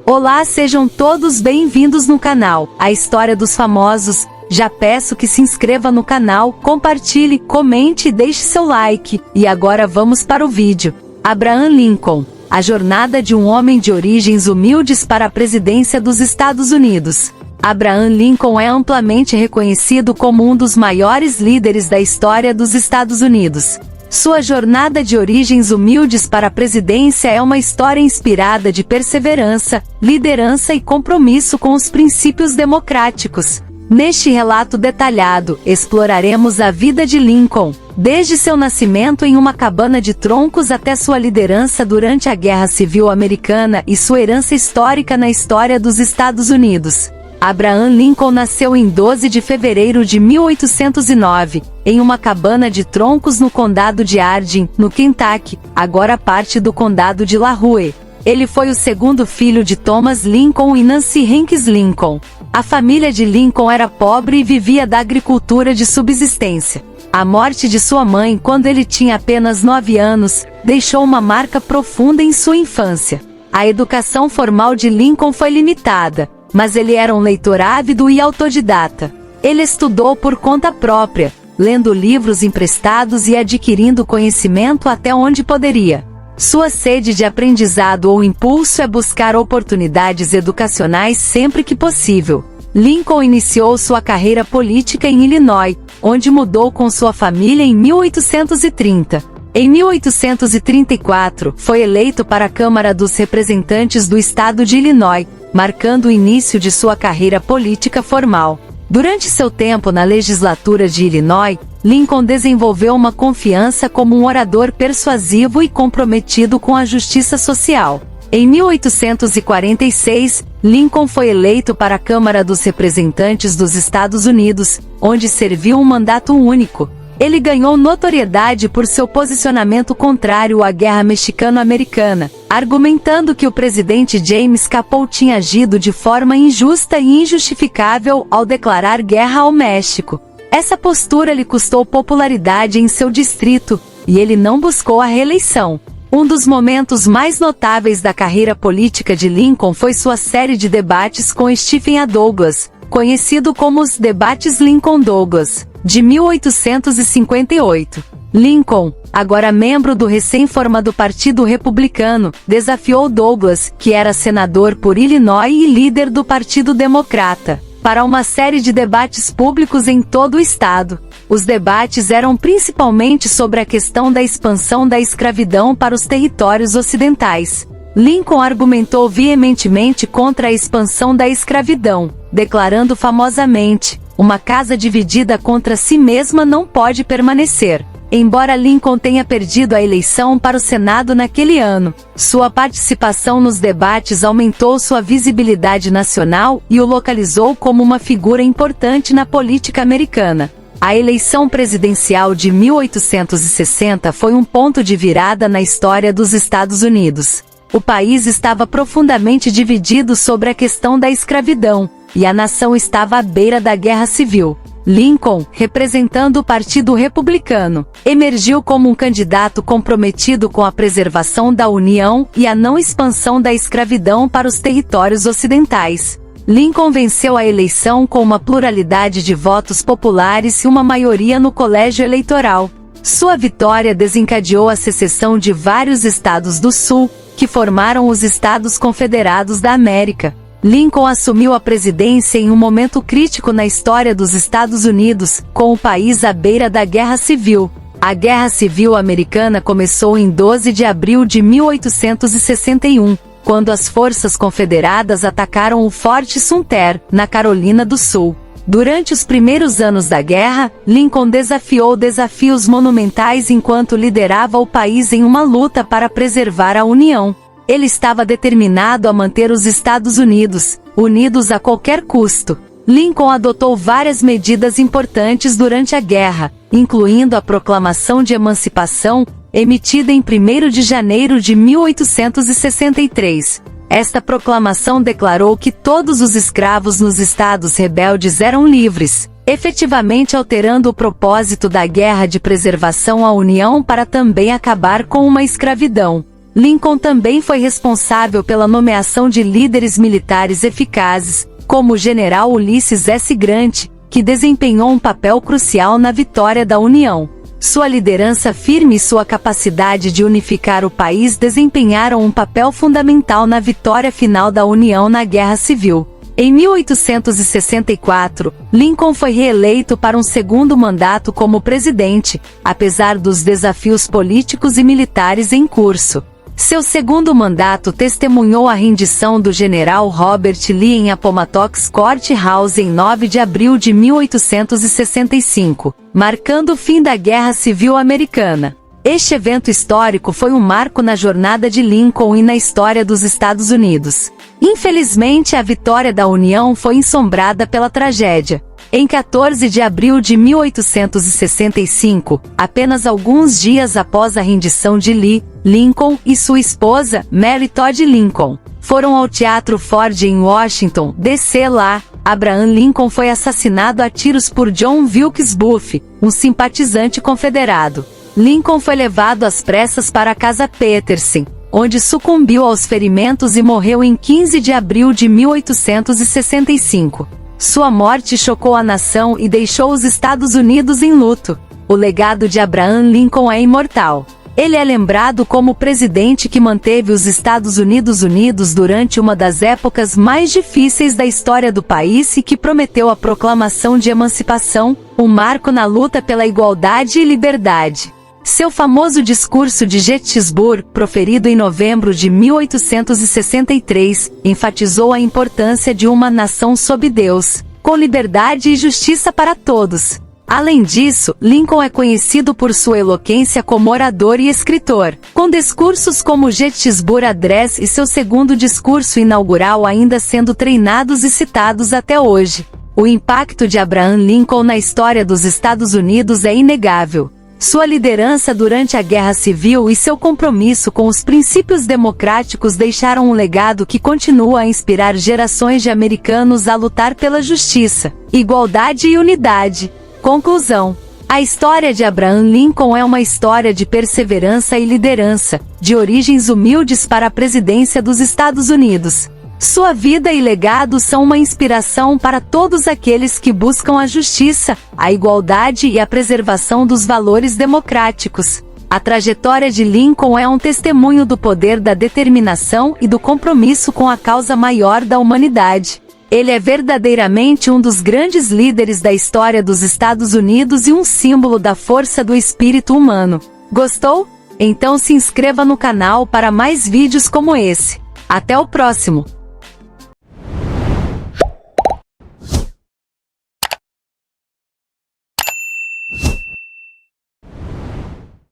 Olá, sejam todos bem-vindos no canal A História dos Famosos. Já peço que se inscreva no canal, compartilhe, comente e deixe seu like. E agora vamos para o vídeo. Abraham Lincoln. A jornada de um homem de origens humildes para a presidência dos Estados Unidos. Abraham Lincoln é amplamente reconhecido como um dos maiores líderes da história dos Estados Unidos. Sua jornada de origens humildes para a presidência é uma história inspirada de perseverança, liderança e compromisso com os princípios democráticos. Neste relato detalhado, exploraremos a vida de Lincoln, desde seu nascimento em uma cabana de troncos até sua liderança durante a Guerra Civil Americana e sua herança histórica na história dos Estados Unidos. Abraham Lincoln nasceu em 12 de fevereiro de 1809, em uma cabana de troncos no condado de Hardin, no Kentucky, agora parte do condado de La Rue. Ele foi o segundo filho de Thomas Lincoln e Nancy Hanks Lincoln. A família de Lincoln era pobre e vivia da agricultura de subsistência. A morte de sua mãe quando ele tinha apenas 9 anos, deixou uma marca profunda em sua infância. A educação formal de Lincoln foi limitada, mas ele era um leitor ávido e autodidata. Ele estudou por conta própria, lendo livros emprestados e adquirindo conhecimento até onde poderia. Sua sede de aprendizado ou impulso é buscar oportunidades educacionais sempre que possível. Lincoln iniciou sua carreira política em Illinois, onde mudou com sua família em 1830. Em 1834, foi eleito para a Câmara dos Representantes do estado de Illinois, marcando o início de sua carreira política formal. Durante seu tempo na legislatura de Illinois, Lincoln desenvolveu uma confiança como um orador persuasivo e comprometido com a justiça social. Em 1846, Lincoln foi eleito para a Câmara dos Representantes dos Estados Unidos, onde serviu um mandato único. Ele ganhou notoriedade por seu posicionamento contrário à Guerra Mexicano-Americana, argumentando que o presidente James Capol tinha agido de forma injusta e injustificável ao declarar guerra ao México. Essa postura lhe custou popularidade em seu distrito, e ele não buscou a reeleição. Um dos momentos mais notáveis da carreira política de Lincoln foi sua série de debates com Stephen A. Douglas, conhecido como os Debates Lincoln-Douglas, de 1858. Lincoln, agora membro do recém-formado Partido Republicano, desafiou Douglas, que era senador por Illinois e líder do Partido Democrata, para uma série de debates públicos em todo o estado. Os debates eram principalmente sobre a questão da expansão da escravidão para os territórios ocidentais. Lincoln argumentou veementemente contra a expansão da escravidão, declarando famosamente: "Uma casa dividida contra si mesma não pode permanecer." Embora Lincoln tenha perdido a eleição para o Senado naquele ano, sua participação nos debates aumentou sua visibilidade nacional e o localizou como uma figura importante na política americana. A eleição presidencial de 1860 foi um ponto de virada na história dos Estados Unidos. O país estava profundamente dividido sobre a questão da escravidão, e a nação estava à beira da guerra civil. Lincoln, representando o Partido Republicano, emergiu como um candidato comprometido com a preservação da União e a não expansão da escravidão para os territórios ocidentais. Lincoln venceu a eleição com uma pluralidade de votos populares e uma maioria no colégio eleitoral. Sua vitória desencadeou a secessão de vários estados do Sul, que formaram os Estados Confederados da América. Lincoln assumiu a presidência em um momento crítico na história dos Estados Unidos, com o país à beira da Guerra Civil. A Guerra Civil Americana começou em 12 de abril de 1861, quando as forças confederadas atacaram o Forte Sumter, na Carolina do Sul. Durante os primeiros anos da guerra, Lincoln desafiou desafios monumentais enquanto liderava o país em uma luta para preservar a União. Ele estava determinado a manter os Estados Unidos unidos a qualquer custo. Lincoln adotou várias medidas importantes durante a guerra, incluindo a Proclamação de Emancipação, emitida em 1º de janeiro de 1863. Esta proclamação declarou que todos os escravos nos estados rebeldes eram livres, efetivamente alterando o propósito da Guerra de Preservação à União para também acabar com uma escravidão. Lincoln também foi responsável pela nomeação de líderes militares eficazes, como o general Ulysses S. Grant, que desempenhou um papel crucial na vitória da União. Sua liderança firme e sua capacidade de unificar o país desempenharam um papel fundamental na vitória final da União na Guerra Civil. Em 1864, Lincoln foi reeleito para um segundo mandato como presidente, apesar dos desafios políticos e militares em curso. Seu segundo mandato testemunhou a rendição do general Robert Lee em Appomattox Courthouse em 9 de abril de 1865, marcando o fim da Guerra Civil Americana. Este evento histórico foi um marco na jornada de Lincoln e na história dos Estados Unidos. Infelizmente, a vitória da União foi ensombrada pela tragédia. Em 14 de abril de 1865, apenas alguns dias após a rendição de Lee, Lincoln e sua esposa, Mary Todd Lincoln, foram ao Teatro Ford em Washington, D.C. Lá, Abraham Lincoln foi assassinado a tiros por John Wilkes Booth, um simpatizante confederado. Lincoln foi levado às pressas para a Casa Petersen, onde sucumbiu aos ferimentos e morreu em 15 de abril de 1865. Sua morte chocou a nação e deixou os Estados Unidos em luto. O legado de Abraham Lincoln é imortal. Ele é lembrado como o presidente que manteve os Estados Unidos unidos durante uma das épocas mais difíceis da história do país e que prometeu a proclamação de emancipação, um marco na luta pela igualdade e liberdade. Seu famoso discurso de Gettysburg, proferido em novembro de 1863, enfatizou a importância de uma nação sob Deus, com liberdade e justiça para todos. Além disso, Lincoln é conhecido por sua eloquência como orador e escritor, com discursos como o Gettysburg Address e seu segundo discurso inaugural ainda sendo treinados e citados até hoje. O impacto de Abraham Lincoln na história dos Estados Unidos é inegável. Sua liderança durante a Guerra Civil e seu compromisso com os princípios democráticos deixaram um legado que continua a inspirar gerações de americanos a lutar pela justiça, igualdade e unidade. Conclusão: a história de Abraham Lincoln é uma história de perseverança e liderança, de origens humildes para a presidência dos Estados Unidos. Sua vida e legado são uma inspiração para todos aqueles que buscam a justiça, a igualdade e a preservação dos valores democráticos. A trajetória de Lincoln é um testemunho do poder da determinação e do compromisso com a causa maior da humanidade. Ele é verdadeiramente um dos grandes líderes da história dos Estados Unidos e um símbolo da força do espírito humano. Gostou? Então se inscreva no canal para mais vídeos como esse. Até o próximo!